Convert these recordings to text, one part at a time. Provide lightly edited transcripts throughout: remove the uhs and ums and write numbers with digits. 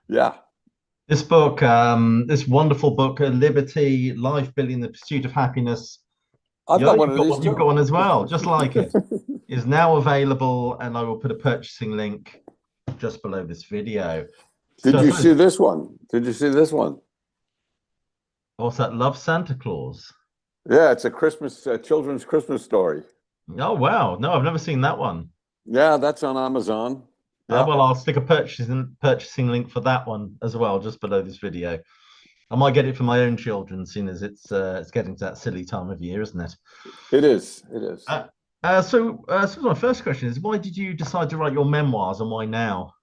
Yeah. This book, this wonderful book, Liberty, Life, Billy, and the Pursuit of Happiness. I've Yeah, got one of these you've got too. one as well, just like it. Is now available, and I will put a purchasing link just below this video. So Did I you see suppose, this one? Did you see this one? what's that? Love Santa Claus. Yeah, it's a Christmas children's Christmas story. Oh wow, no, I've never seen that one. Yeah, that's on Amazon. Yeah. Well, I'll stick a purchasing link for that one as well, just below this video. I might get it for my own children, seeing as it's getting to that silly time of year, isn't it? It is. It is. So my first question is, why did you decide to write your memoirs, and why now?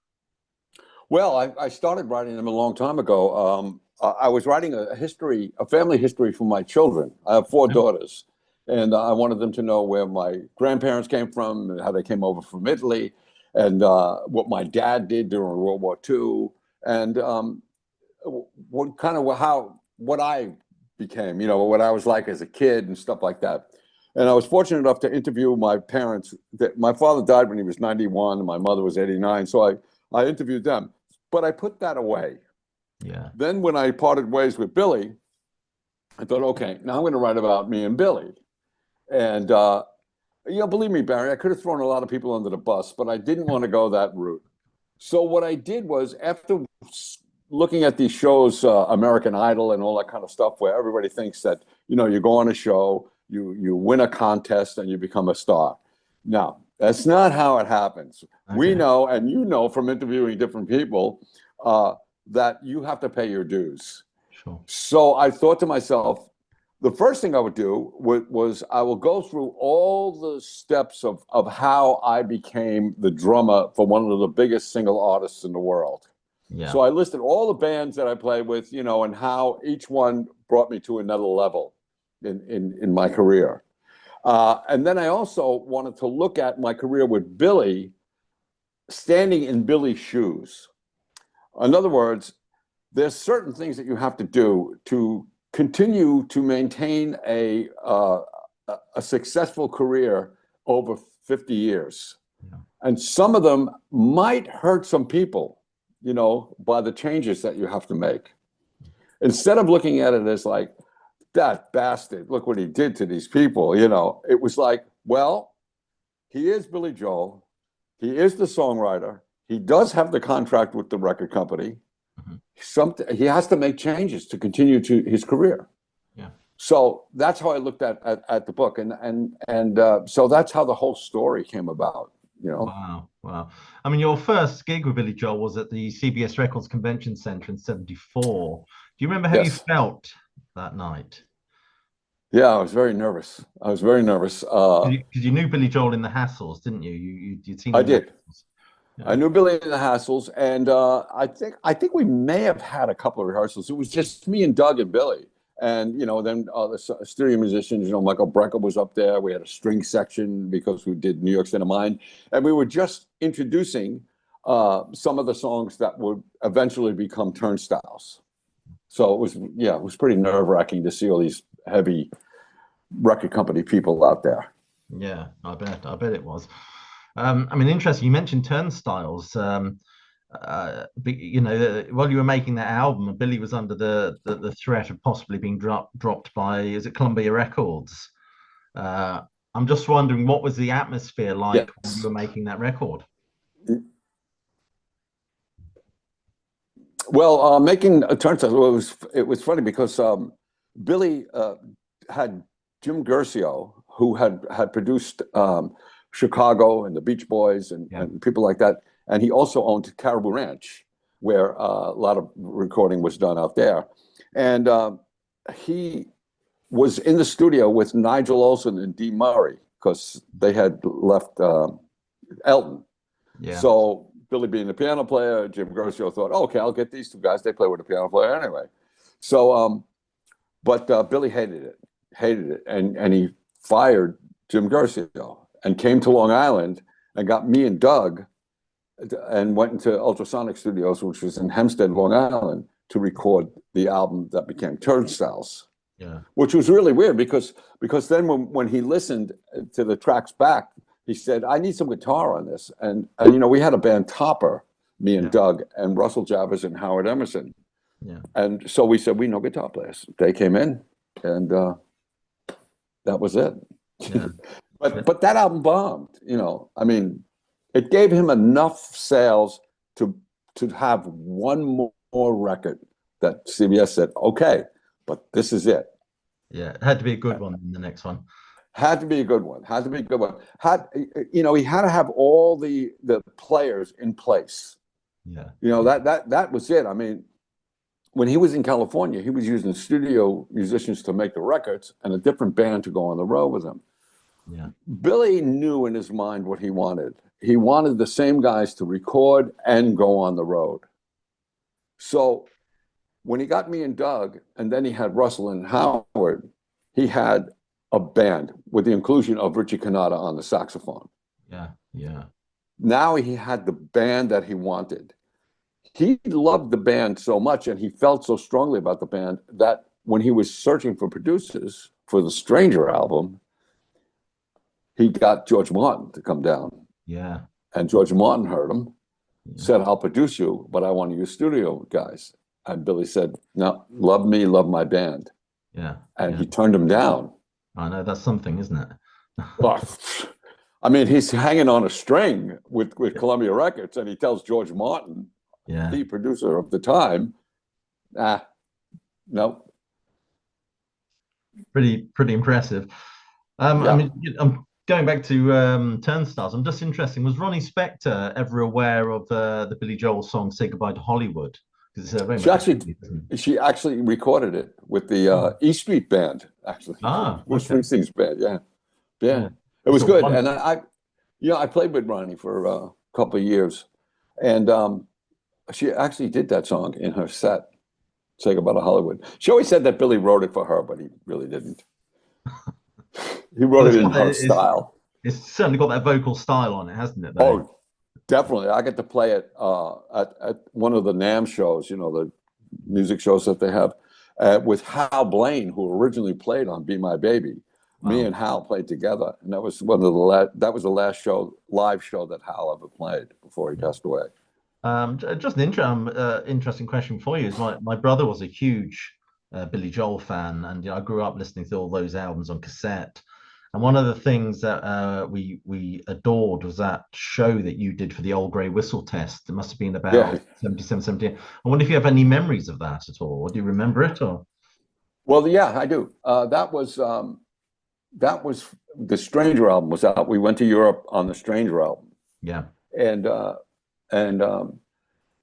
Well, I started writing them a long time ago. I was writing a history, a family history for my children. I have four daughters, and I wanted them to know where my grandparents came from, and how they came over from Italy, and what my dad did during World War II, and what kind of how what I became, what I was like as a kid and stuff like that. And I was fortunate enough to interview my parents. That my father died when he was 91, and my mother was 89. So I interviewed them, but I put that away. Yeah. Then when I parted ways with Billy, I thought, okay, now I'm going to write about me and Billy. And believe me, Barry, I could have thrown a lot of people under the bus, but I didn't want to go that route. So what I did was, after looking at these shows, American Idol and all that kind of stuff, where everybody thinks that you go on a show, you win a contest, and you become a star. No, that's not how it happens. We Okay. know, and from interviewing different people, that you have to pay your dues. Sure. So I thought to myself, the first thing I would do was I will go through all the steps of how I became the drummer for one of the biggest single artists in the world. Yeah. So I listed all the bands that I played with, and how each one brought me to another level in my career. And then I also wanted to look at my career with Billy, standing in Billy's shoes. In other words, there's certain things that you have to do to continue to maintain a successful career over 50 years. Yeah. And some of them might hurt some people, by the changes that you have to make. Instead of looking at it as like, that bastard, look what he did to these people, it was like, well, he is Billy Joel. He is the songwriter. He does have the contract with the record company. He has to make changes to continue to his career. Yeah. So that's how I looked at the book, and so that's how the whole story came about. Wow. Wow. I mean, your first gig with Billy Joel was at the CBS Records Convention Center in '74. Do you remember how you Yes. felt that night? Yeah, I was very nervous. I was very nervous. Because you knew Billy Joel in the Hassles, didn't you? You'd seen I him in the did. Hassles. Yeah. I knew Billy and the Hassles, and I think we may have had a couple of rehearsals. It was just me and Doug and Billy, and then the studio musicians. Michael Brecker was up there. We had a string section because we did New York State of Mind, and we were just introducing some of the songs that would eventually become Turnstiles. So it was pretty nerve-wracking to see all these heavy record company people out there. Yeah, I bet it was. I mean, interesting. You mentioned Turnstiles. While you were making that album, Billy was under the threat of possibly being dropped by, is it Columbia Records? I'm just wondering, what was the atmosphere like when you Yes. were making that record? Well, making a Turnstiles, it was funny because Billy had Jim Guercio, who had produced Chicago and the Beach Boys Yeah. and people like that, and he also owned Caribou Ranch, where a lot of recording was done out there, and he was in the studio with Nigel Olsson and Dee Murray because they had left Elton. Yeah. So Billy being the piano player, Jim Guercio thought, oh, okay, I'll get these two guys. They play with the piano player anyway. So, but Billy hated it, and he fired Jim Guercio and came to Long Island and got me and Doug and went into Ultrasonic Studios, which was in Hempstead, Long Island, to record the album that became Turnstiles. Yeah. Which was really weird because then when he listened to the tracks back, he said, I need some guitar on this. And we had a band, Topper, me and Doug, and Russell Javors and Howard Emerson. Yeah. And so we said, we know guitar players. They came in, and that was it. Yeah. But that album bombed, you know. I mean, it gave him enough sales to have one more record that CBS said, okay, but this is it. Yeah, it had to be a good one in the next one. Had to be a good one. Had to be a good one. Had, you know, he had to have all the players in place. Yeah. You know, that was it. I mean, when he was in California, he was using studio musicians to make the records and a different band to go on the road with him. Yeah. Billy knew in his mind what he wanted. He wanted the same guys to record and go on the road. So when he got me and Doug, and then he had Russell and Howard, he had a band with the inclusion of Richie Cannata on the saxophone. Yeah. Yeah. Now he had the band that he wanted. He loved the band so much, and he felt so strongly about the band, that when he was searching for producers for the Stranger album, he got George Martin to come down. Yeah. And George Martin heard him, said, I'll produce you, but I want to use studio guys. And Billy said, no, love me, love my band. Yeah. And he turned him down. I know, that's something, isn't it? Well, I mean, he's hanging on a string with Columbia Records, and he tells George Martin, the producer of the time, no. Pretty impressive. I mean, I'm going back to Turnstiles. I'm just interested. Was Ronnie Spector ever aware of the Billy Joel song "Say Goodbye to Hollywood"? Because it's she actually recorded it with the E Street Band, actually. Bruce Springsteen's band. Yeah. It was good, and I played with Ronnie for a couple of years, and she actually did that song in her set, "Say Goodbye to Hollywood." She always said that Billy wrote it for her, but he really didn't. He wrote it in her style. It's certainly got that vocal style on it, hasn't it? Though? Oh, definitely. I get to play it at one of the NAMM shows, you know, the music shows that they have, with Hal Blaine, who originally played on "Be My Baby." Wow. Me and Hal played together, and that was the last live show that Hal ever played before he passed away. Just an interesting question for you is my brother was a huge Billy Joel fan, and I grew up listening to all those albums on cassette. And one of the things that we adored was that show that you did for the Old Grey Whistle Test. It must have been about 77, 78. I wonder if you have any memories of that at all. Do you remember it? Or? Well, yeah, I do. That was the Stranger album was out. We went to Europe on the Stranger album. Yeah. And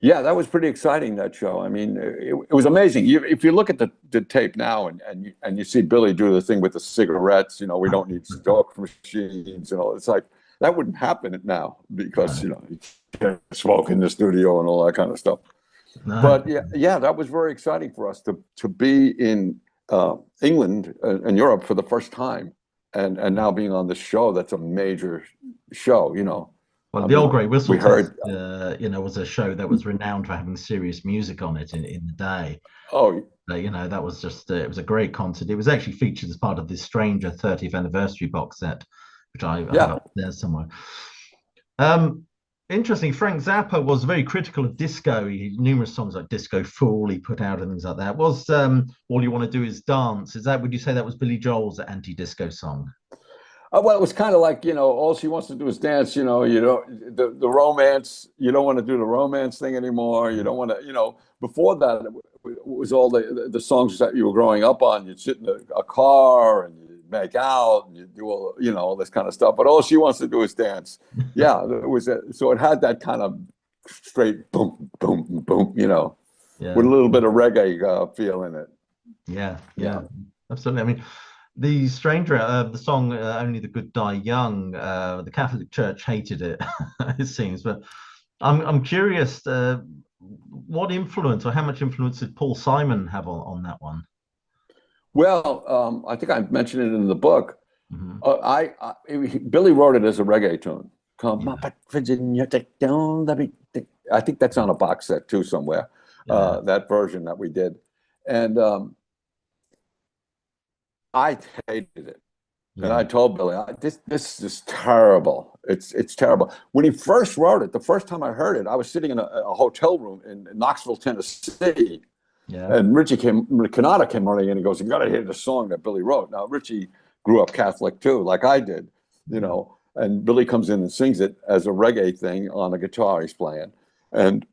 yeah, that was pretty exciting, that show. I mean, it was amazing. If you look at the tape now and you see Billy do the thing with the cigarettes, you know, we don't need smoke machines, you know, it's like that wouldn't happen now because, you know, you can't smoke in the studio and all that kind of stuff. No. But yeah, that was very exciting for us to be in England and Europe for the first time, and now being on this show that's a major show, you know. Well, the Old Grey Whistle Test, was a show that was renowned for having serious music on it in the day. Oh, that was just it was a great concert. It was actually featured as part of this Stranger 30th anniversary box set, which I have up there somewhere. Interesting. Frank Zappa was very critical of disco. He had numerous songs like "Disco Fool" he put out and things like that. Was "All You Want to Do Is Dance"? Would you say that was Billy Joel's anti-disco song? Well, it was kind of like, all she wants to do is dance. You don't the romance. You don't want to do the romance thing anymore. You don't want to. Before that, it was all the songs that you were growing up on. You'd sit in a car and you make out and you do all this kind of stuff. But all she wants to do is dance. Yeah, it was. So it had that kind of straight boom, boom, boom. With a little bit of reggae feel in it. Yeah, absolutely. I mean. The Stranger, the song "Only the Good Die Young," the Catholic Church hated it, it seems. But I'm curious, what influence or how much influence did Paul Simon have on that one? Well, I think I mentioned it in the book. Mm-hmm. Billy wrote it as a reggae tune. Come up, Virginia, take down. I think that's on a box set too somewhere. That version that we did, and. I hated it. And Yeah. I told Billy, this is terrible. It's terrible. When he first wrote it, the first time I heard it, I was sitting in a hotel room in Knoxville, Tennessee, Yeah. and Canada came running in and goes, "You got to hear the song that Billy wrote." Now Richie grew up Catholic too, like I did, you Yeah. know. And Billy comes in and sings it as a reggae thing on a guitar he's playing, and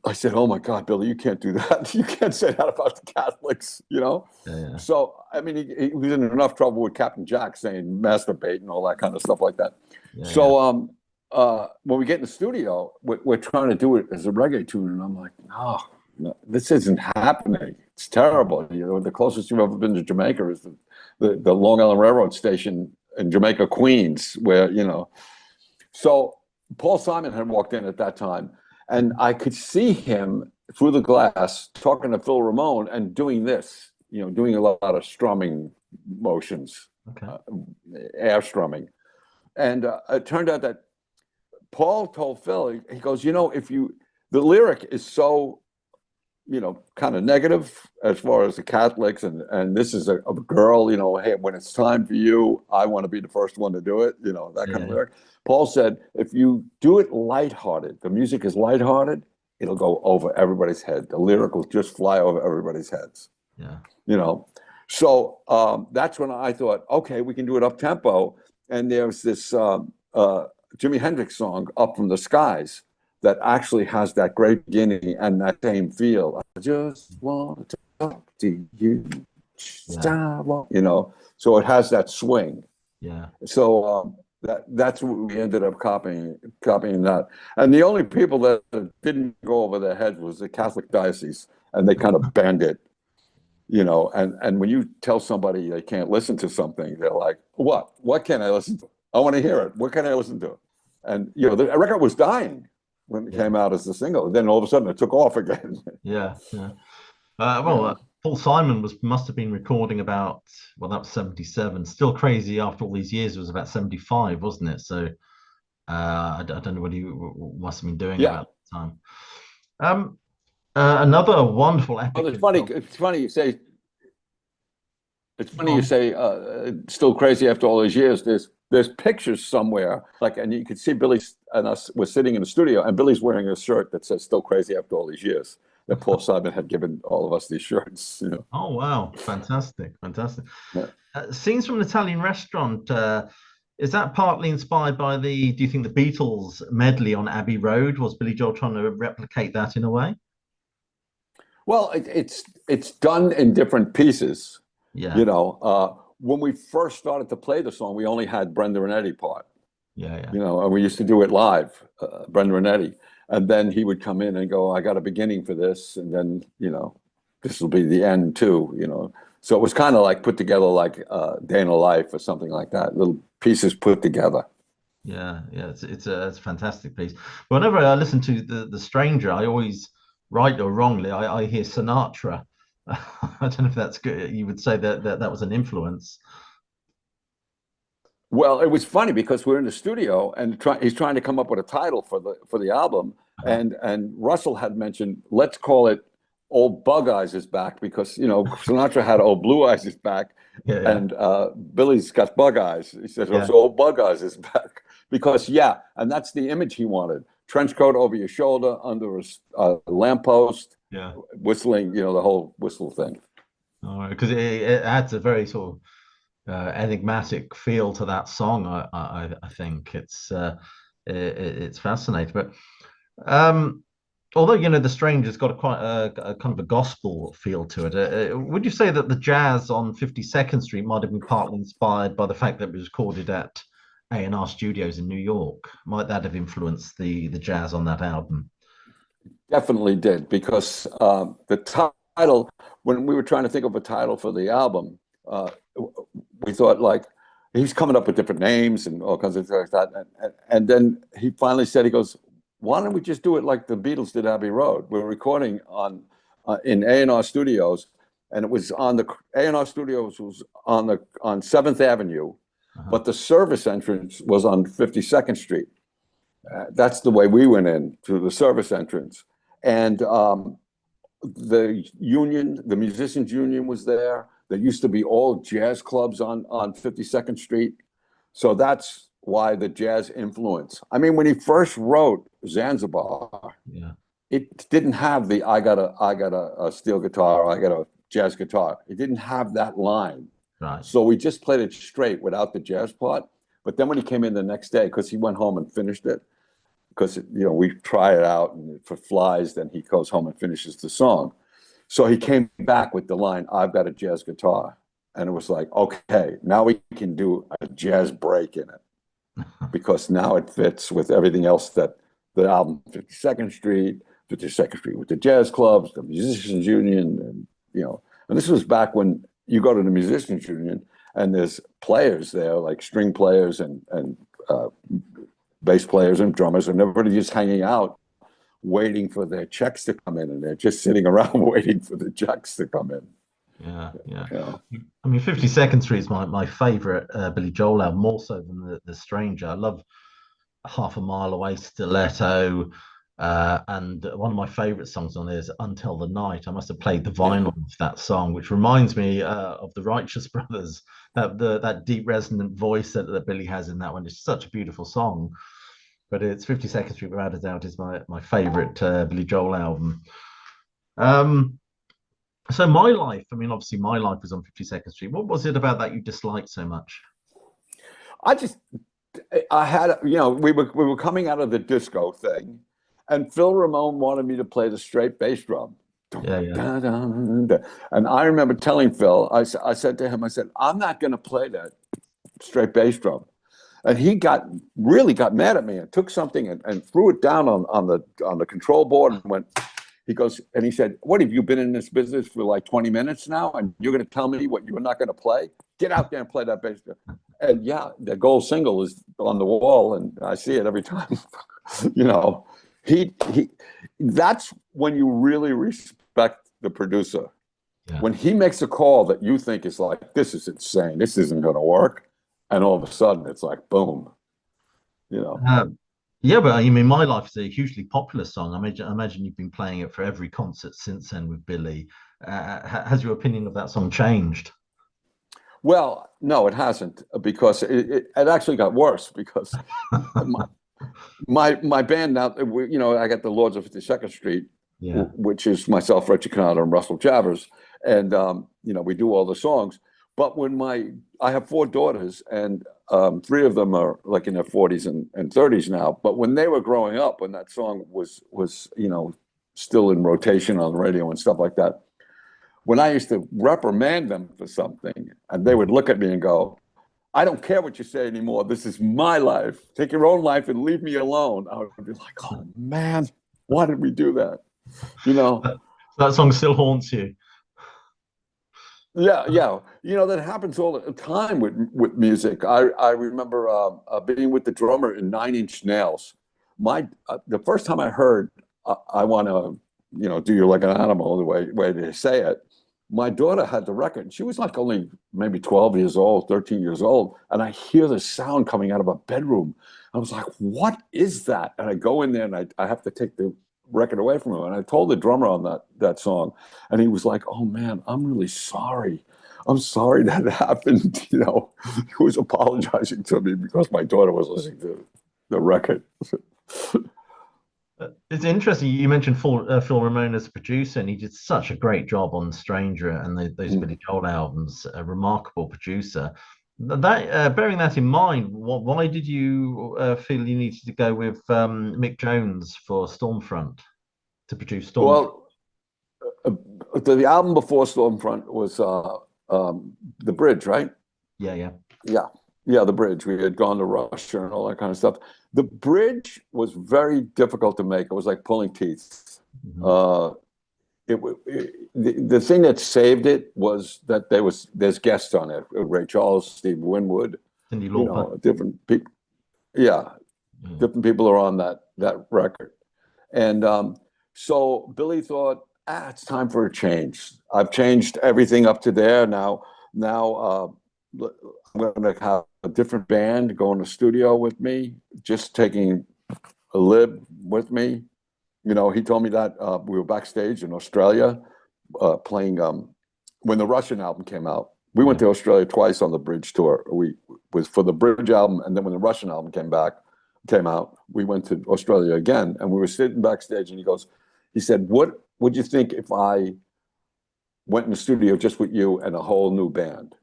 I said, "Oh my God, Billy, you can't do that. You can't say that about the Catholics, you know." Yeah. So, I mean, he was in enough trouble with Captain Jack saying masturbate and all that kind of stuff like that. Yeah. Yeah. So, when we get in the studio, we're trying to do it as a reggae tune, and I'm like, "Oh, no, this isn't happening. It's terrible." You know, the closest you've ever been to Jamaica is the Long Island Railroad station in Jamaica, Queens, where, you know. So Paul Simon had walked in at that time, and I could see him through the glass talking to Phil Ramone and doing this, you know, doing a lot of strumming motions, Okay. air strumming. And it turned out that Paul told Phil, he goes, you know, the lyric is so, you know, kind of negative as far as the Catholics, and this is a girl, you know, hey, when it's time for you, I want to be the first one to do it, you know, that kind of Yeah. lyric. Paul said, if you do it lighthearted, the music is lighthearted, it'll go over everybody's head. The lyric will just fly over everybody's heads, Yeah. you know. So that's when I thought, okay, we can do it up tempo. And there's this Jimi Hendrix song, Up from the Skies, that actually has that great beginning and that same feel. I just want to talk to you, Yeah. you know. So it has that swing. Yeah. So that's what we ended up copying that. And the only people that didn't go over their heads was the Catholic diocese, and they kind of banned it, you know. And when you tell somebody they can't listen to something, they're like, "What? What can I listen to? I want to hear it. What can I listen to?" And you know, the record was dying when it Yeah. came out as a single. Then all of a sudden, it took off again. Yeah. Yeah. Well, Yeah. Paul Simon must have been recording about, well, that was 77. Still Crazy after all these years was about 75, wasn't it? So I don't know what he must have been doing Yeah. about that time. Um, another wonderful Well, epic. it's funny. It's funny you say. It's Go funny you on. say. Still crazy after all these years. There's pictures somewhere, like, and you can see Billy and us. We're sitting in the studio, and Billy's wearing a shirt that says "Still crazy after all these years." That Paul Simon had given all of us these shirts. You know. Oh, wow. Fantastic. Fantastic. Yeah. Scenes from an Italian restaurant. Is that partly inspired by do you think the Beatles medley on Abbey Road? Was Billy Joel trying to replicate that in a way? Well, it's done in different pieces. Yeah. You know, when we first started to play the song, we only had Brenda and Eddie part. Yeah. Yeah. You know, and we used to do it live, Brenda and Eddie, and then he would come in and go, "I got a beginning for this," and then, you know, this will be the end too. You know, so it was kind of like put together like Day in a Life or something like that, little pieces put together. Yeah, yeah, it's a fantastic piece. But whenever I listen to the Stranger, I always, right or wrongly, I hear Sinatra. I don't know if that's good. You would say that was an influence. Well, it was funny because we're in the studio and he's trying to come up with a title for the album, Uh-huh. and Russell had mentioned, let's call it "Old Bug Eyes is Back," because, you know, Sinatra had "Old Blue Eyes is Back," Yeah, yeah, and Billy's got bug eyes. He says, "Oh, yeah, so Old Bug Eyes is back," because, yeah, and that's the image he wanted: trench coat over your shoulder, under a lamppost, yeah. whistling, you know, the whole whistle thing. Because it adds a very sort of enigmatic feel to that song. I think it's fascinating. But although the Stranger's got a kind of a gospel feel to it, would you say that the jazz on 52nd Street might have been partly inspired by the fact that it was recorded at A&R Studios in New York? Might that have influenced the jazz on that album? Definitely did, because the title, when we were trying to think of a title for the album, we thought, like, he's coming up with different names and all kinds of things like that. And then he finally said, he goes, "Why don't we just do it like the Beatles did Abbey Road?" We're recording in A&R Studios, and it was on the A&R Studios was on 7th Avenue, Uh-huh. but the service entrance was on 52nd Street. That's the way we went in, through the service entrance. And the musicians union was there. There used to be all jazz clubs on 52nd Street. So that's why the jazz influence. I mean, when he first wrote Zanzibar, Yeah. it didn't have the I got a steel guitar, or I got a jazz guitar. It didn't have that line. Right. So we just played it straight without the jazz part. But then when he came in the next day, because he went home and finished it, because we try it out and if it flies, then he goes home and finishes the song. So he came back with the line, I've got a jazz guitar. And it was like, okay, now we can do a jazz break in it because now it fits with everything else that the album 52nd Street, 52nd Street with the jazz clubs, the Musicians Union, and this was back when you go to the Musicians Union and there's players there, like string players and bass players and drummers, and everybody just hanging out, waiting for their checks to come in, and they're just sitting around waiting for the checks to come in. Yeah, yeah. Yeah. I mean, 52nd Street is my favorite Billy Joel album, more so than the Stranger. I love Half a Mile Away, Stiletto, and one of my favorite songs on there is Until the Night. I must have played the vinyl of that song, which reminds me of the Righteous Brothers. That deep resonant voice that Billy has in that one is such a beautiful song. But it's 52nd Street, without a doubt, is my favorite Billy Joel album. So My Life, I mean, obviously My Life was on 52nd Street. What was it about that you disliked so much? I had, we were coming out of the disco thing, and Phil Ramone wanted me to play the straight bass drum. Yeah, yeah. And I remember telling Phil, I said to him, I said, I'm not going to play that straight bass drum. And he really got mad at me and took something and threw it down on the control board and went, he said, what, have you been in this business for like 20 minutes now? And you're going to tell me what you're not going to play? Get out there and play that bass drum. And yeah, the gold single is on the wall and I see it every time. That's when you really respect the producer. Yeah. When he makes a call that you think is like, this is insane, this isn't going to work. And all of a sudden it's like, boom, Yeah, but I mean, My Life is a hugely popular song. I imagine you've been playing it for every concert since then with Billy. Has your opinion of that song changed? Well, no, it hasn't, because it actually got worse because my band now, I got the Lords of 52nd Street, yeah, which is myself, Richie Cannata, and Russell Chavez, and we do all the songs. But when I have 4 daughters, and 3 of them are like in their 40s and 30s now. But when they were growing up, when that song was still in rotation on the radio and stuff like that, when I used to reprimand them for something, and they would look at me and go, I don't care what you say anymore. This is my life. Take your own life and leave me alone. I would be like, oh man, why did we do that? That song still haunts you. Yeah. That happens all the time with music. I remember being with the drummer in Nine Inch Nails. The first time I heard I Want to, Do You Like an Animal, the way they say it, my daughter had the record. She was like only maybe 12 years old, 13 years old. And I hear the sound coming out of a bedroom. I was like, what is that? And I go in there and I have to take the record away from him. And I told the drummer on that song, and he was like, oh man, I'm really sorry. I'm sorry that happened. He was apologizing to me because my daughter was listening to the record. It's interesting. You mentioned Phil Ramone as a producer, and he did such a great job on Stranger and those Billy Joel albums. A remarkable producer. Bearing that in mind, why did you feel you needed to go with Mick Jones for Stormfront to produce Stormfront? Well, the album before Stormfront was The Bridge, right? Yeah. The Bridge. We had gone to Russia and all that kind of stuff. The Bridge was very difficult to make. It was like pulling teeth. Mm-hmm. The thing that saved it was that there's guests on it: Ray Charles, Steve Winwood, Cyndi Lauper, different people. Yeah, different people are on that record, and so Billy thought, it's time for a change. I've changed everything up to there. Now I'm going to have a different band go in the studio with me, just taking a lib with me. He told me that we were backstage in Australia playing when the Russian album came out. We went Yeah. to Australia twice on the Bridge tour. We was for the Bridge album, and then when the Russian album came out, we went to Australia again, and we were sitting backstage, and he said, "What would you think if I went in the studio just with you and a whole new band?"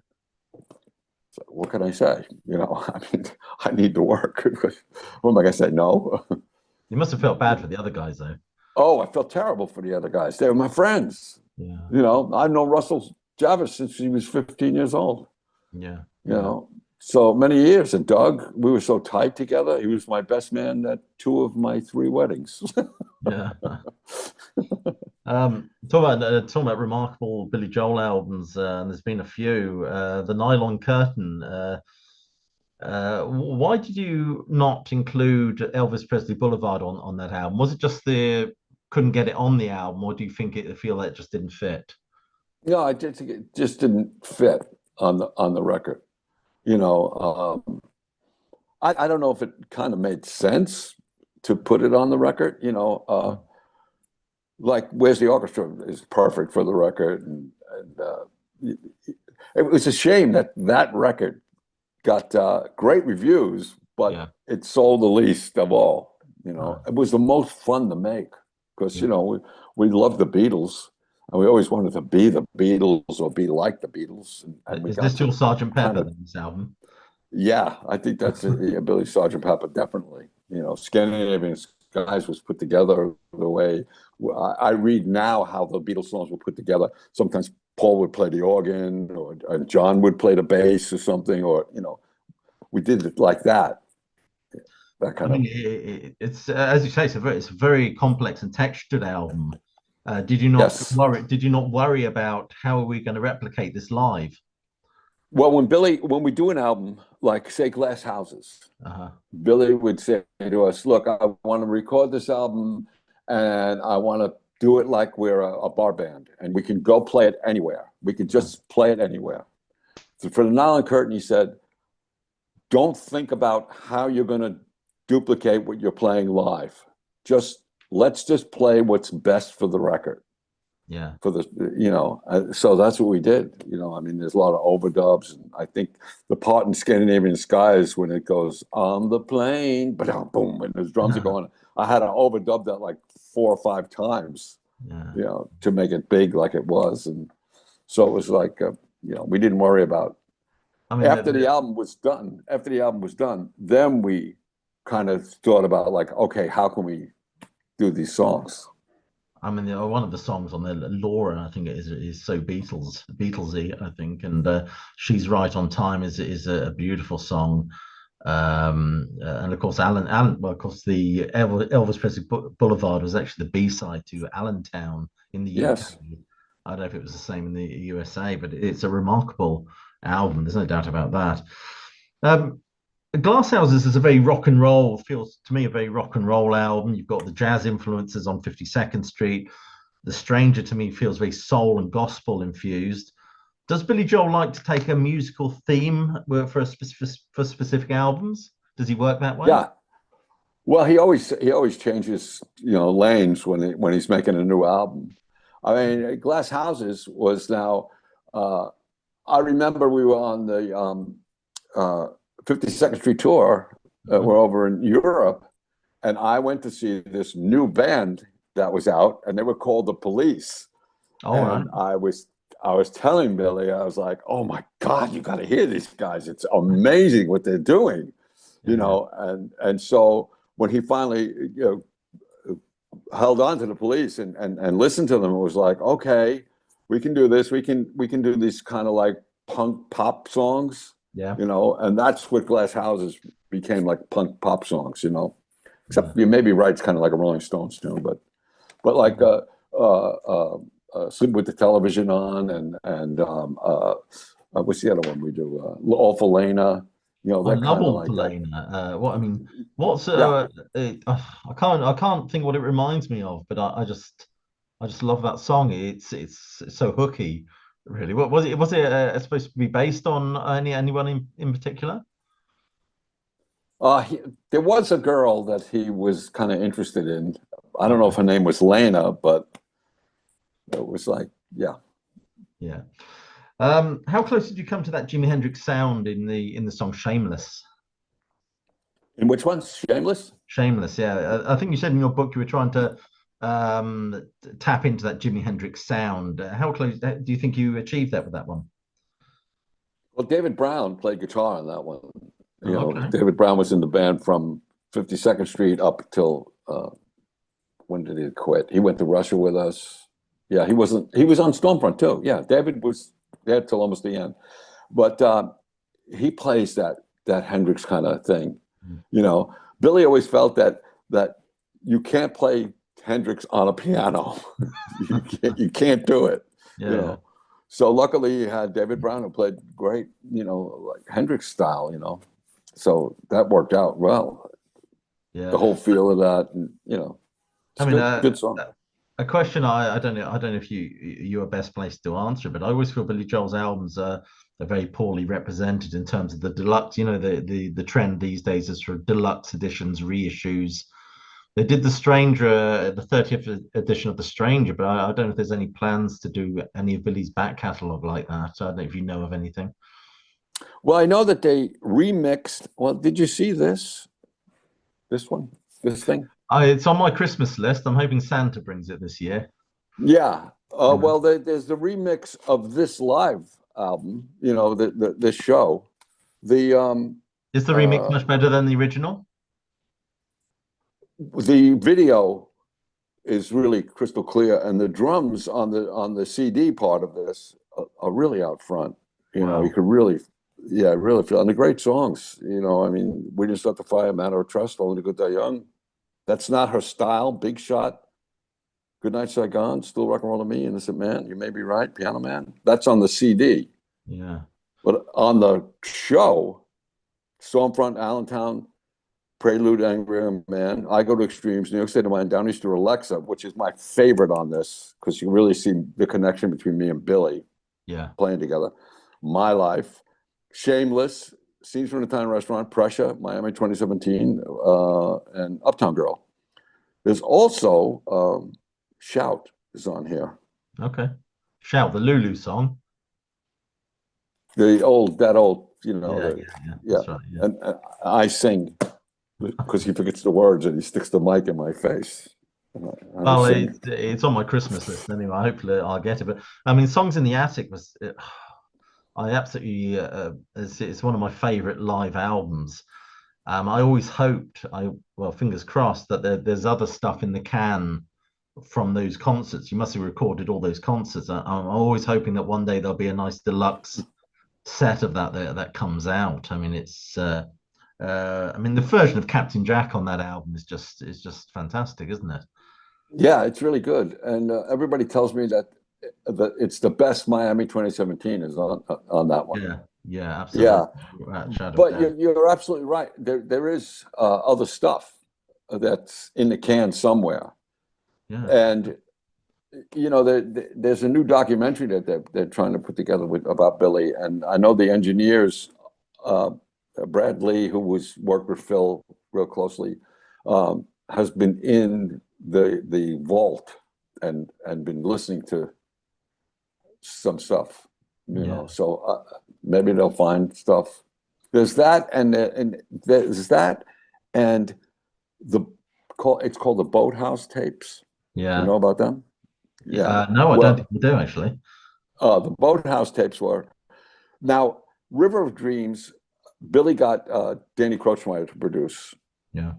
So what can I say? I mean, I need to work. What am I gonna say? No. You must have felt bad for the other guys, though. Oh, I felt terrible for the other guys. They were my friends. Yeah. I've known Russell Jarvis since he was 15 years old. Yeah. So many years. And Doug, we were so tight together. He was my best man at 2 of my 3 weddings. Yeah. Talking about remarkable Billy Joel albums, and there's been a few. The Nylon Curtain. Why did you not include Elvis Presley Boulevard on that album? Was it just the couldn't get it on the album, or do you feel that it just didn't fit? No, I just think it just didn't fit on the record. I don't know if it kind of made sense to put it on the record. Like Where's the Orchestra is perfect for the record, and it was a shame that record got great reviews, but Yeah. it sold the least of all. Right. It was the most fun to make because Yeah. we loved the Beatles, and we always wanted to be the Beatles or be like the Beatles, and we Is got this your to Sergeant kind Pepper, of. then, this album? Yeah, I think that's Billy Sergeant Pepper, definitely. Scandinavian Skies was put together the way I read now how the Beatles songs were put together. Sometimes Paul would play the organ, or John would play the bass or something, or we did it like that. That I kind mean, of. it's as you say, it's a very complex and textured album. Did you not Yes. worry? Did you not worry about how are we going to replicate this live? Well, when we do an album like say Glass Houses, Uh-huh. Billy would say to us, "Look, I want to record this album, and I want to do it like we're a bar band, and we can go play it anywhere. We can just play it anywhere." So for the Nylon Curtain, he said, "Don't think about how you're going to duplicate what you're playing live. Let's just play what's best for the record." Yeah. So that's what we did. I mean, there's a lot of overdubs, and I think the part in Scandinavian Skies when it goes on the plane, but boom, and those drums are going. I had to overdub that like 4 or 5 times, Yeah. to make it big like it was, and so it was like, we didn't worry about. I mean, After the album was done, then we kind of thought about like, okay, how can we do these songs? one of the songs on there, Laura, I think it is so Beatlesy, I think, and She's Right on Time is a beautiful song. And of course, well, of course, the Elvis Presley Boulevard was actually the B-side to Allentown in the Yes. UK. I don't know if it was the same in the USA, but it's a remarkable album. There's no doubt about that. Glass Houses is a very rock and roll, feels to me a very rock and roll album. You've got the jazz influences on 52nd Street. The Stranger to me feels very soul and gospel infused. Does Billy Joel like to take a musical theme for specific albums? Does he work that way? Yeah. Well, he always changes, lanes when he's making a new album. I mean, Glass Houses was now. I remember we were on the 52nd Street tour. We're over in Europe, and I went to see this new band that was out, and they were called The Police. All right. I was telling Billy, I was like, "Oh my God, you got to hear these guys! It's amazing what they're doing," And so when he finally, held on to The Police and listened to them, it was like, okay, we can do this. We can do these kind of like punk pop songs, Yeah. and that's what Glass Houses became, like punk pop songs, Except you may be right, it's kind of like a Rolling Stones tune, but like Sleep with the Television On, and what's the other one we do? Awful Lena. I That love kind of All like that. what's Yeah. I can't think what it reminds me of, but I just love that song. It's so hooky, really. What was it? Was it supposed to be based on anyone in particular? There was a girl that he was kind of interested in. I don't know if her name was Lena, but it was like, yeah. Yeah. How close did you come to that Jimi Hendrix sound in the song Shameless? In which one? Shameless? Shameless, yeah. I think you said in your book you were trying to tap into that Jimi Hendrix sound. How close do you think you achieved that with that one? Well, David Brown played guitar on that one. You Oh, know, okay. David Brown was in the band from 52nd Street up till when did he quit? He went to Russia with us. Yeah, he was on Stormfront too. Yeah, David was there till almost the end. But he plays that Hendrix kind of thing. Mm. You know, Billy always felt that you can't play Hendrix on a piano. You can't do it. You Yeah, know. So luckily he had David Brown who played great, like Hendrix style, So that worked out well. yeah. The whole feel of that, and I it's mean, good song. a question I don't know if you're best placed to answer, but I always feel Billy Joel's albums are very poorly represented in terms of the deluxe. You know, the trend these days is for deluxe editions, reissues. They did the 30th edition of The Stranger, but I don't know if there's any plans to do any of Billy's back catalogue like that. I don't know if you know of anything. Well, I know that they remixed. Well, did you see this? This one? This thing? It's on my Christmas list. I'm hoping Santa brings it this year. Yeah. Yeah. Well, there's the remix of this live album. This show. The Is the remix uh, much better than the original? the video is really crystal clear, and the drums on the CD part of this are really out front. You Wow. could really, yeah, really feel, and the great songs. I mean, We Didn't Start the Fire, Matter of Trust, Only the Good Die Young. That's not her style. Big Shot, Good Night Saigon, Still Rock and Roll to Me, Innocent Man, You May Be Right, Piano Man. That's on the CD, Yeah. but on the show, Stormfront, Allentown, Prelude, Angry Man, I Go to Extremes, New York State of Mind, Down East to Alexa, which is my favorite on this because you really see the connection between me and Billy Yeah. playing together. My Life, Shameless, Scenes from an Italian Restaurant, Pressure, Miami 2017, and Uptown Girl. There's also Shout is on here. Okay. Shout the Lulu song. That old, Yeah, yeah, yeah. yeah. That's right. Yeah. And I sing because he forgets the words and he sticks the mic in my face. I Well, sing. it's on my Christmas list anyway. Hopefully, I'll get it. But I mean, Songs in the Attic was. I absolutely. It's one of my favorite live albums. I always hoped. Well, fingers crossed that there's other stuff in the can from those concerts. You must have recorded all those concerts. I'm always hoping that one day there'll be a nice deluxe set of that comes out. I mean, I mean, the version of Captain Jack on that album is just fantastic, isn't it? Yeah, it's really good. And everybody tells me that it's the best Miami 2017 is on that one. Yeah, yeah, Yeah, absolutely. Without a shadow of but doubt. you're absolutely right. There is other stuff that's in the can somewhere. Yeah. And there's a new documentary that they're trying to put together about Billy, and I know the engineers, uh, Brad Lee, who was worked with Phil real closely, has been in the vault and been listening to some stuff. Yeah. So maybe they'll find stuff. There's that, and there's that, and the it's called the Boathouse tapes. You Yeah. know about them? Yeah. No, I don't think Well, we do actually. the Boathouse tapes were now River of Dreams. Billy got Danny Krochmeyer to produce, Yeah.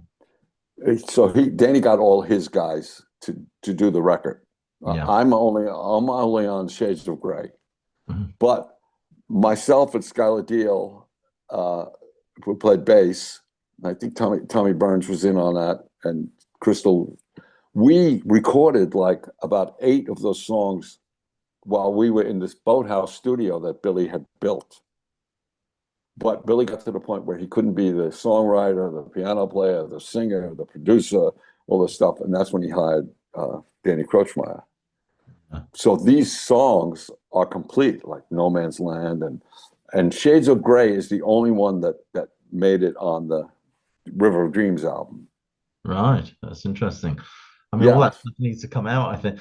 so Danny got all his guys to do the record. Yeah. I'm only on Shades of Grey, Mhm. but myself and Skylar Deal, who played bass. I think Tommy Burns was in on that, and Crystal. We recorded like about 8 of those songs while we were in this boathouse studio that Billy had built. But Billy got to the point where he couldn't be the songwriter, the piano player, the singer, the producer, all this stuff. And that's when he hired Danny Krochmeyer. Yeah. So these songs are complete, like No Man's Land and Shades of Grey is the only one that made it on the River of Dreams album. Right. That's interesting. I mean, all Yeah. that stuff needs to come out, I think.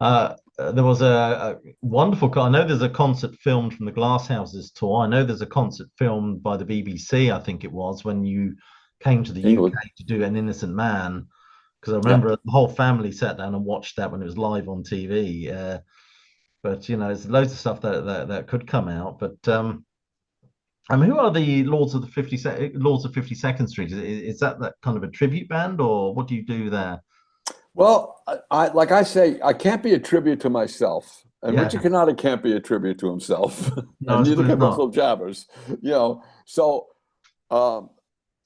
There was a wonderful. I know there's a concert filmed from the Glass Houses tour. I know there's a concert filmed by the BBC. I think it was when you came to the England. UK to do An Innocent Man, because I Yeah. remember the whole family sat down and watched that when it was live on TV. But you know, there's loads of stuff that could come out. But I mean, who are the Lords of 52nd Street? Is that kind of a tribute band, or what do you do there? Well, like I say, I can't be a tribute to myself, and Richard Yeah, Cannata can't be a tribute to himself, no, and I neither suppose can not. Russell Jabbers. You know, so um,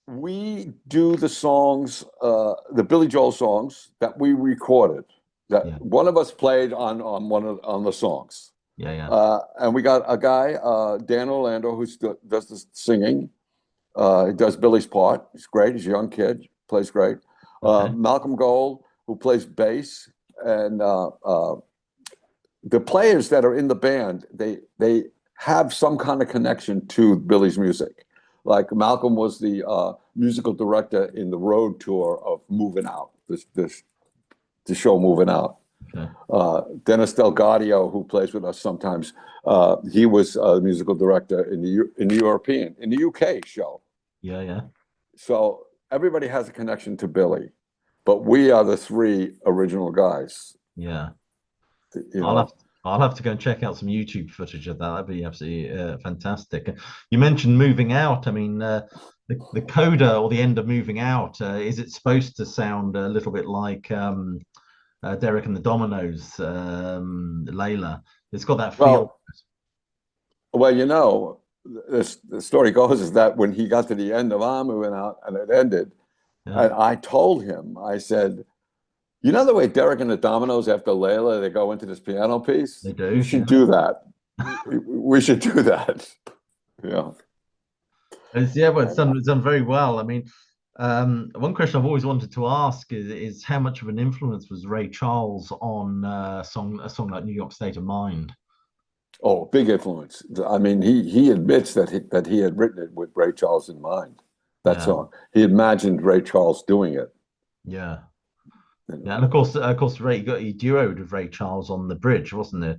we do the songs, the Billy Joel songs that we recorded. Yeah, That one of us played on the songs, yeah, yeah. and we got a guy, Dan Orlando, does the singing. He does Billy's part. He's great. He's a young kid, plays great. Okay. Malcolm Gold, who plays bass, and the players that are in the band, they have some kind of connection to Billy's music. Like Malcolm was the musical director in the road tour of Moving Out, the show Moving Out. Okay. Dennis Delgadio, who plays with us sometimes, he was a musical director in the UK show. Yeah, yeah, So everybody has a connection to Billy, but we are the three original guys. yeah. You I'll have know, I'll have to go and check out some YouTube footage of that. That'd be absolutely fantastic. You mentioned moving out. I mean, the coda or the end of moving out, is it supposed to sound a little bit like Derek and the Dominoes, Layla? It's got that feel. well, well, you know, the story goes is that when he got to the end of I'm Moving Out and it ended, Yeah, and I told him, I said, you know the way Derek and the Dominoes after Layla they go into this piano piece? they You do. should Yeah. do that. We should do that. Yeah. Yeah, well, it's done very well. I mean, one question I've always wanted to ask is how much of an influence was Ray Charles on a song like New York State of Mind? Oh, big influence. I mean, he admits that he had written it with Ray Charles in mind. That Yeah, song. He imagined Ray Charles doing it. yeah, And, yeah. And of course, he duoed with Ray Charles on the bridge, wasn't it?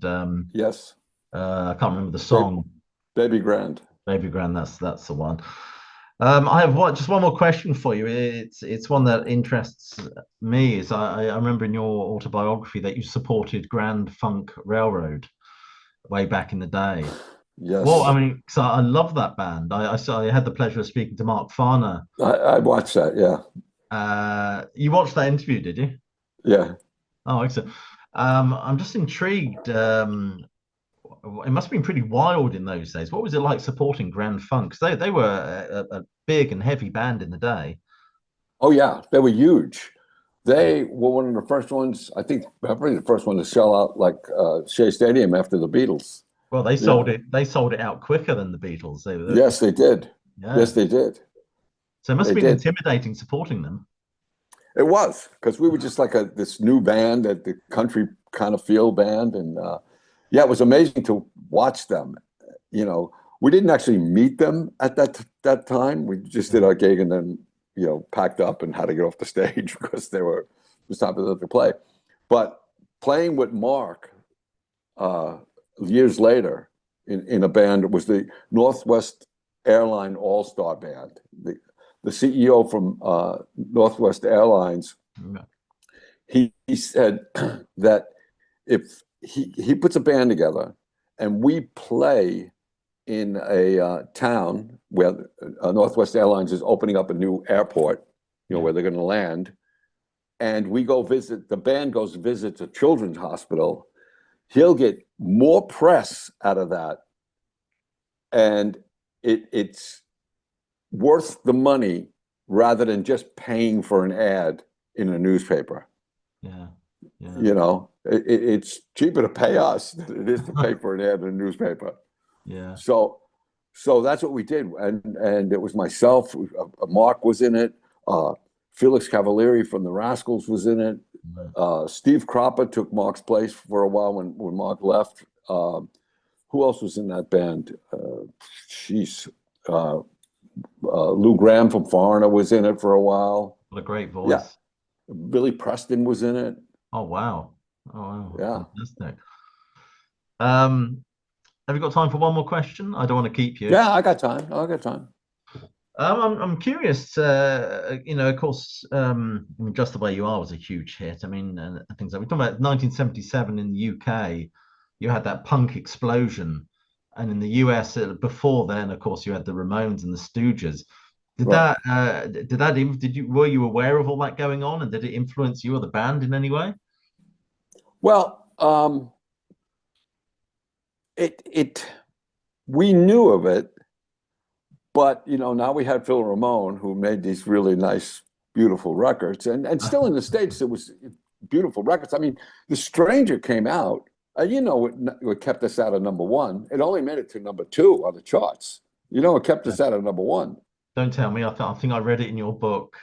yes, I can't remember the ba- song. Baby Grand. Baby Grand, that's the one. I have just one more question for you. It's one that interests me. Is I remember in your autobiography that you supported Grand Funk Railroad way back in the day. Well, I Yes, mean, so I love that band. I had the pleasure of speaking to Mark Farner. I watched that. Yeah, You watched that interview, did you? yeah. Oh, excellent. I'm just intrigued. It must have been pretty wild in those days. What was it like supporting Grand Funk? 'Cause they were a big and heavy band in the day. Oh yeah, they were huge. They were one of the first ones. I think probably the first one to sell out like Shea Stadium after the Beatles. Well, You know. they sold it out quicker than the Beatles. Yes, they did. Yeah. Yes, they did. So it must They have been did. intimidating supporting them. It was because we were just like this new band, that the country kind of feel band, and yeah, it was amazing to watch them. You know, we didn't actually meet them at that time. We just did Yeah. our gig and then packed up and had to get off the stage because it was time for them to play. But playing with Mark uh, years later in a band, it was the Northwest Airline All Star Band. The CEO from Northwest Airlines, Yeah. he said that if he puts a band together and we play in a town where Northwest Airlines is opening up a new airport, Yeah. where they're going to land, and we go visit, the band goes visits a children's hospital, he'll get more press out of that, and it's worth the money rather than just paying for an ad in a newspaper. Yeah. Yeah. It's cheaper to pay us than it is to pay for an ad in a newspaper. Yeah. So, so that's what we did, and it was myself. Mark was in it. Felix Cavalieri from the Rascals was in it. Steve Cropper took Mark's place for a while when Mark left. Who else was in that band? Jeez, Lou Graham from Foreigner was in it for a while. What a great Yeah, voice. Billy Preston was in it. Oh, wow. Oh, wow. Yeah. Fantastic. Um, have you got time for one more question? I don't want to keep you. Yeah, I got time. I got time. I'm curious. Of course, I mean, Just the Way You Are was a huge hit. I mean, and things like we're talking about 1977 in the UK. You had that punk explosion, and in the US before then, of course, you had the Ramones and the Stooges. Right. Were you aware of all that going on, and did it influence you or the band in any way? Well, it we knew of it, but now we had Phil Ramone who made these really nice, beautiful records, and still in the States it was beautiful records. I mean, The Stranger came out, and what kept us out of number one. It only made it to number two on the charts. It kept us out of number one. Don't tell me. I think I read it in your book.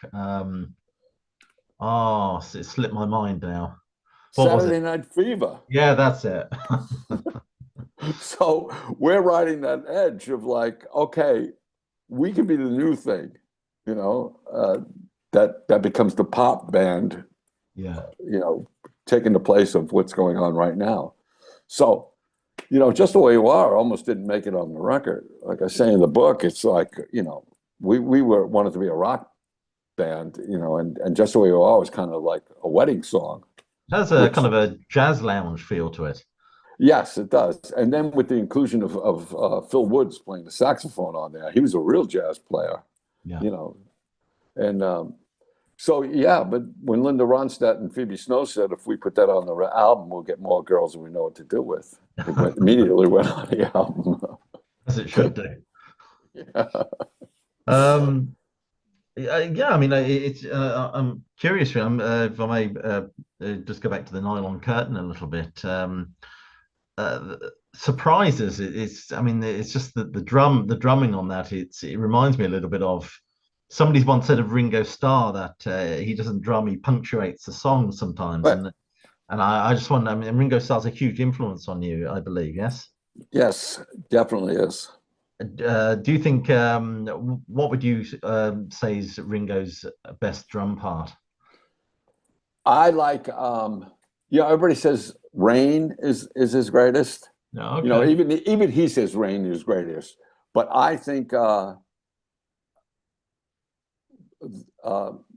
Oh, it slipped my mind now. What was it? Saturday Night Fever. Yeah, that's it. So we're riding that edge of like, okay, we could be the new thing, that becomes the pop band, Yeah. taking the place of what's going on right now. So, Just the Way You Are almost didn't make it on the record. Like I say in the book, it's like, we wanted to be a rock band, and Just the Way You Are was kind of like a wedding song. It has a Which, kind of a jazz lounge feel to it. yes, it does. And then with the inclusion of Phil Woods playing the saxophone on there, he was a real jazz player, Yeah. And so, yeah, but when Linda Ronstadt and Phoebe Snow said, if we put that on the album, we'll get more girls than we know what to do with. Immediately went on the album. As it should do. Yeah. Yeah, I mean, I'm curious. If I may just go back to the Nylon Curtain a little bit. Surprises. I mean, it's just the drumming on that. It reminds me a little bit of somebody's once said of Ringo Starr that he doesn't drum, he punctuates the song sometimes. But And I just wonder. I mean, Ringo Starr's a huge influence on you, I believe. Yes. yes, definitely is. Do you think what would you say is Ringo's best drum part? I like, everybody says Rain is his greatest. No, okay. Even he says Rain is greatest. But I think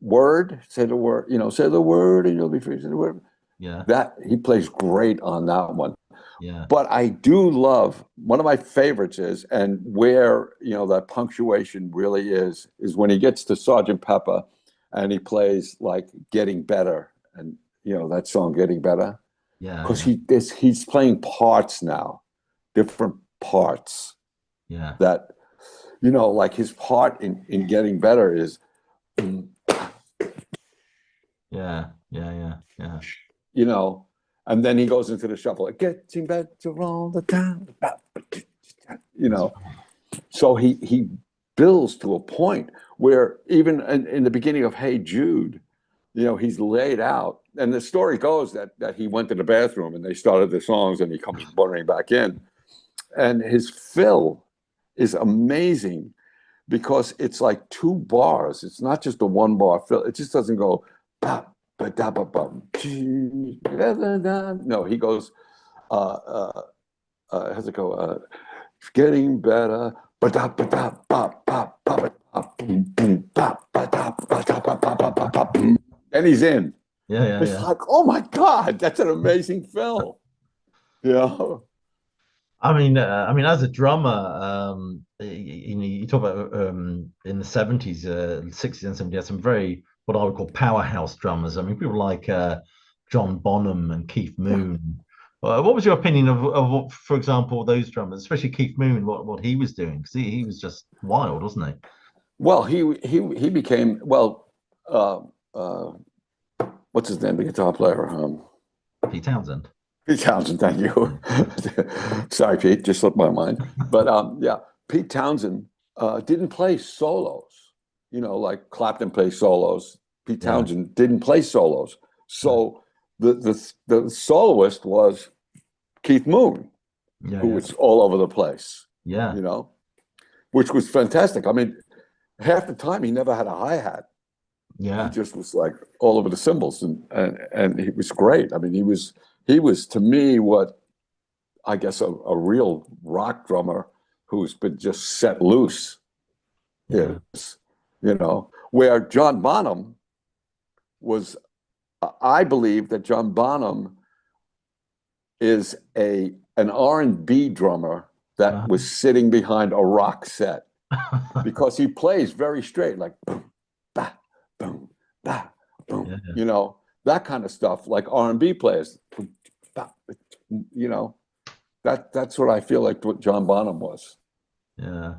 Word, say the word, say the word and you'll be free. Say the word. Yeah. That he plays great on that one. Yeah. But I do love, one of my favorites is, and where that punctuation really is when he gets to Sergeant Pepper and he plays like Getting Better, and that song Getting Better. Yeah. Because Yeah. he's playing parts now, different parts. Yeah. That like his part in Getting Better is Yeah. Yeah. Yeah. and then he goes into the shuffle, like, getting better all the time. So he builds to a point where even in the beginning of Hey Jude, he's laid out. And the story goes that he went to the bathroom and they started the songs and he comes running back in. And his fill is amazing because it's like two bars. It's not just a one bar fill. It just doesn't go, bop, ba, da, ba, bum. No, he goes, how's it go? It's getting better. Ba, da, ba, da, ba, ba, ba, ba, boom, boom, ba, ba, da, ba, da, ba, ba, ba, ba, ba, boom. And he's in. Yeah. Yeah. It's Yeah. like, oh my God, that's an amazing fill. I mean, as a drummer, you talk about in the 70s, 60s, and 70s, some very what I would call powerhouse drummers. I mean, people like John Bonham and Keith Moon. What was your opinion of what, for example, those drummers, especially Keith Moon, what he was doing? Because he was just wild, wasn't he? Well, he became, uh, uh, what's his name, the guitar player? Pete Townsend. Pete Townsend, thank you. Sorry, Pete, just slipped my mind. But yeah, Pete Townsend didn't play solos, like Clapton plays solos. Pete Yeah. Townsend didn't play solos. So the soloist was Keith Moon, Yeah. who Yeah. was all over the place, Yeah. which was fantastic. I mean, half the time he never had a hi-hat. He Yeah. just was like all over the cymbals, and he was great. I mean, he he was to me what I guess a real rock drummer who's been just set loose Yeah. is, where John Bonham was, I believe that John Bonham is an R&B drummer that Uh-huh. was sitting behind a rock set because he plays very straight, like boom, ba, boom, ba, boom, Yeah. that kind of stuff, like R&B players, boom, ba, that's what I feel like what John Bonham was. Yeah.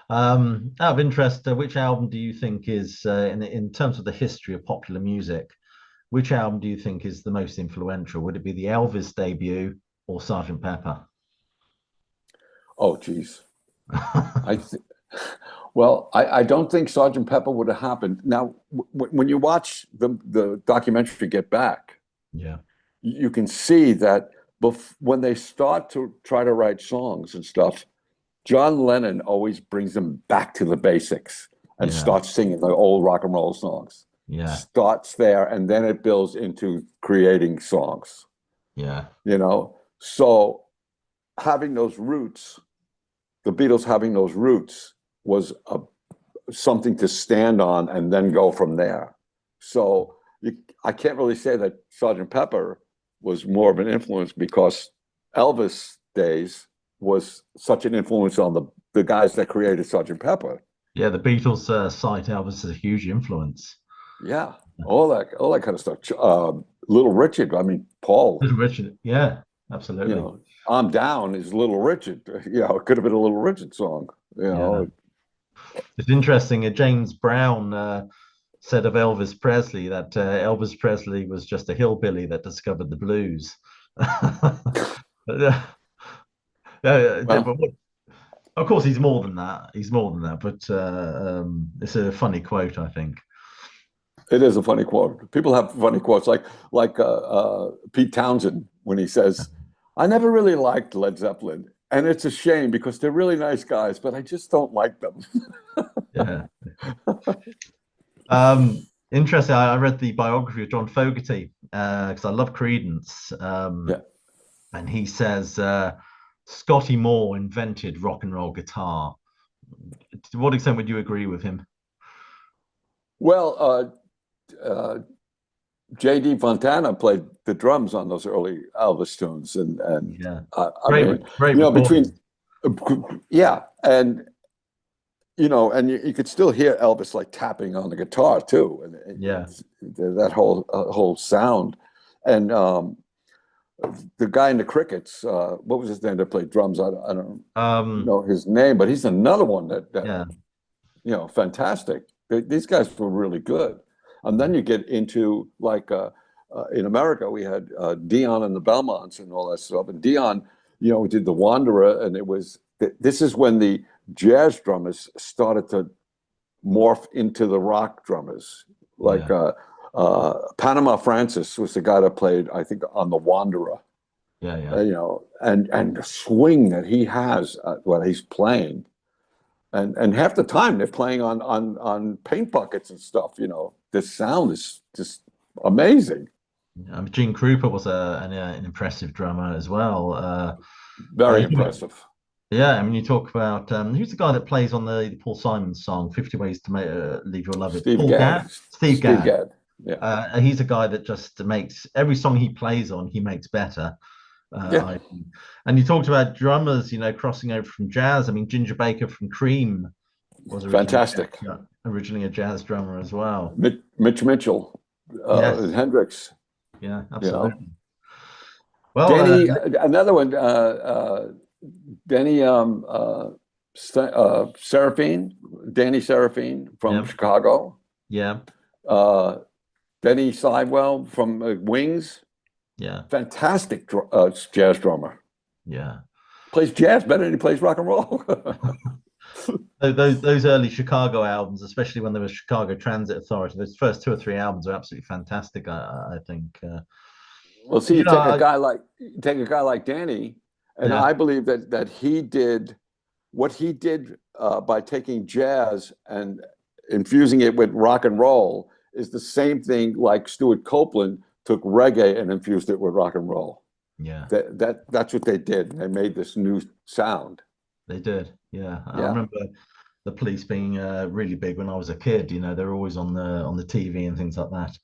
Out of interest, which album do you think is, in terms of the history of popular music, which album do you think is the most influential? Would it be the Elvis debut or Sergeant Pepper? Oh, geez. I th Well, I don't think Sergeant Pepper would have happened. Now, when you watch the documentary Get Back, Yeah. you can see that when they start to try to write songs and stuff, John Lennon always brings them back to the basics and Yeah. starts singing the old rock and roll songs. Yeah. Starts there, and then it builds into creating songs, Yeah. So having those roots, the Beatles having those roots was something to stand on and then go from there. So I can't really say that Sergeant Pepper was more of an influence because Elvis days was such an influence on the guys that created Sergeant Pepper. Yeah. The Beatles cite Elvis as a huge influence. Yeah, all that kind of stuff. Little Richard, I mean, Paul, Little Richard. Yeah. Absolutely. I'm Down is Little Richard. It could have been a Little Richard song. Yeah. It's interesting. James Brown said of Elvis Presley that Elvis Presley was just a hillbilly that discovered the blues. But Well, of course, he's more than that. He's more than that. But it's a funny quote, I think. it is a funny quote. People have funny quotes, like Pete Townsend when he says, "I never really liked Led Zeppelin, and it's a shame because they're really nice guys, but I just don't like them." Yeah. Interesting. I read the biography of John Fogerty because I love Creedence. Yeah. And he says Scotty Moore invented rock and roll guitar. To what extent would you agree with him? Well, J.D. Fontana played the drums on those early Elvis tunes, and Yeah, I mean, great between recording. yeah, and you could still hear Elvis like tapping on the guitar too, and Yeah, that whole sound, and the guy in the Crickets, what was his name that played drums? I don't know his name, but he's another one that yeah, fantastic. These guys were really good. And then you get into like in America, we had Dion and the Belmonts and all that stuff. And Dion, we did the Wanderer, and this is when the jazz drummers started to morph into the rock drummers. Like yeah, Panama Francis was the guy that played, I think, on the Wanderer. yeah, yeah. And the swing that he has when he's playing. And half the time they're playing on paint buckets and stuff. The sound is just amazing. Gene Krupa was an impressive drummer as well. Very impressive. Yeah, I mean, you talk about who's the guy that plays on the Paul Simon song "50 Ways to Leave Your Love"? Steve Paul Gadd. Gadd. Steve Steve Gadd. Gadd. Yeah. He's a guy that just makes every song he plays on, he makes better. Yeah. And you talked about drummers, crossing over from jazz. I mean, Ginger Baker from Cream was Fantastic. originally a jazz drummer as well. Mitch Mitchell, Yes, Hendrix. yeah, absolutely. Well, Danny, another one, Danny Seraphine, Danny Seraphine from yeah, Chicago. yeah, Denny Sidewell from Wings. yeah, Fantastic jazz drummer. yeah. Plays jazz better than he plays rock and roll. Those early Chicago albums, especially when there was Chicago Transit Authority, those first two or three albums are absolutely fantastic. I think. Well, see, you take a guy like Danny, and Yeah, I believe that he did what he did by taking jazz and infusing it with rock and roll is the same thing like Stuart Copeland took reggae and infused it with rock and roll. Yeah, That's what they did. They made this new sound. they did. Yeah, I Yeah. remember the Police being really big when I was a kid. You know, they're always on the TV and things like that.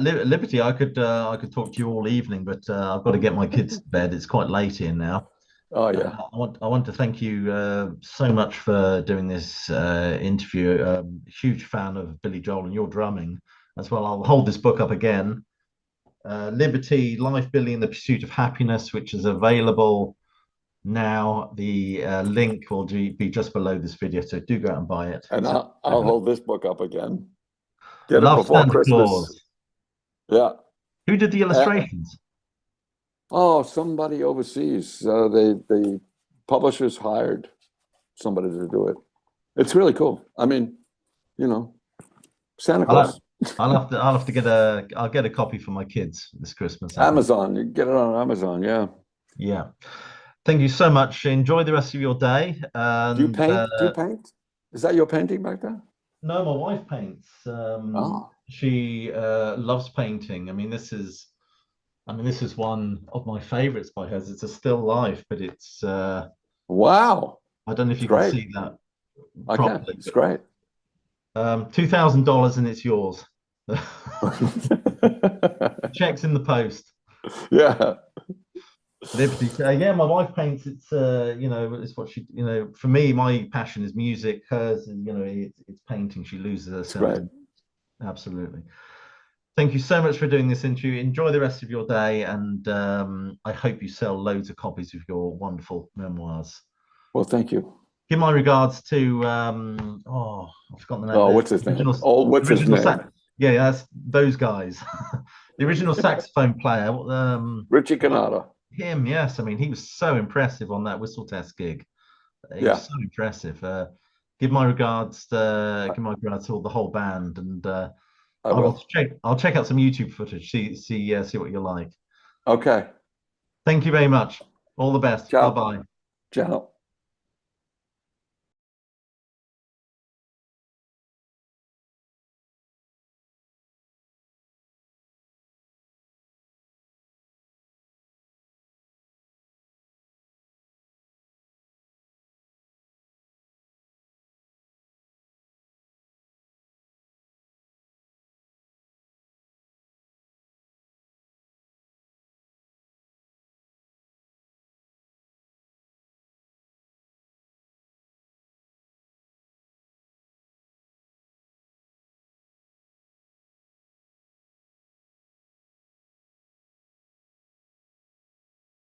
Liberty, I could talk to you all evening, but I've got to get my kids to bed. It's quite late here now. Oh yeah. I want to thank you so much for doing this interview. Huge fan of Billy Joel and your drumming as well. I'll hold this book up again. Liberty, Life, Billy in the Pursuit of Happiness, which is available now. The link will be just below this video, so do go out and buy it. And So, I'll hold this book up again. Get it Love before Santa Christmas. Claus. Yeah. Who did the illustrations? Oh, somebody overseas. The publishers hired somebody to do it. It's really cool. I mean, you know, Santa Claus. I'll have to I'll get a copy for my kids this Christmas. Amazon. You can get it on Amazon. Yeah. Yeah. Thank you so much. Enjoy the rest of your day. Do you And paint? Do you paint? Is that your painting back there? no, my wife paints. Oh, She loves painting. I mean, this is one of my favorites by hers. It's a still life, but it's wow. I don't know if you Great. can see that I can. properly. It's great. $2,000 and it's yours. Checks in the post. Yeah. Liberty. Yeah, my wife paints. It's you know, it's what she, you know, for me, my passion is music. Hers, you know, it's painting. She loses herself. Right. Absolutely. Thank you so much for doing this interview. Enjoy the rest of your day, and I hope you sell loads of copies of your wonderful memoirs. Well, thank you. Give my regards to oh, I've forgotten the name. Oh, what's his name? Oh, what's his name? Yeah, that's those guys. The original saxophone player. Richie Canada. Him, yes. I mean, he was so impressive on that whistle test gig. He Yeah. was so impressive. Give my regards to all the whole band, and I will. I'll check out some YouTube footage. See what you like. Okay. Thank you very much. All the best. Ciao. Bye bye. Ciao.